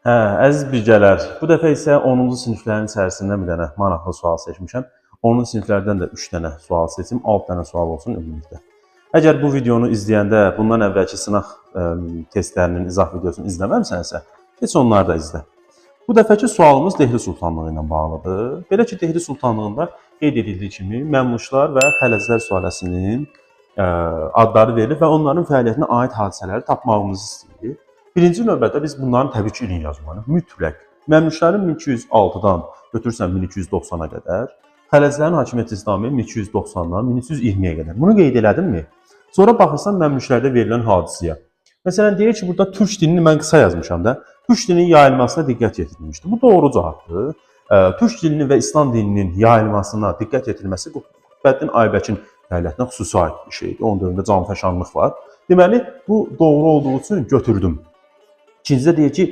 Hə, əziz bilgələr, bu dəfə isə 10-cu siniflərin içərisindən bir dənə maraqlı sual seçmişəm. 10-cu siniflərdən də 3 dənə sual seçim, 6 dənə sual olsun ümumilikdə. Əgər bu videonu izləyəndə bundan əvvəlki sınaq testlərinin izah videosunu izləməmisənsə, heç onları da izlə. Bu dəfəki sualımız Dehli Sultanlığı ilə bağlıdır. Belə ki, Dehli Sultanlığında qeyd edildiyi kimi Məmluşlar və Xələclər sülaləsinin adları verilir və onların fəaliyyətinə aid hadisələri tapmağımızı istəyir. Birinci növbədə biz bunların təbii ki, ilin yazmalıyıq. Mütləq. Məmluşların 1206-dan götürürsən 1290-a qədər, Xələclərin hakimiyyət İslami 1290-dan 1320-yə qədər. Bunu qeyd elədimmi? Sonra baxırsan Məmluşlərdə verilən hadisəyə. Məsələn, deyir ki, burada türk dilini mən qısa yazmışam da, türk dilinin yayılmasına diqqət yetirilmişdir. Bu doğru cavabdır. Türk dilinin və İslam dilinin yayılmasına diqqət yetirilməsi Qutbəddin Aybəkin fəaliyyətinə xüsusi aid bir şeydir. Onun dövründə canfəşanlıq var. Deməli, bu doğru olduğu üçün götürdüm. İkincidə deyir ki,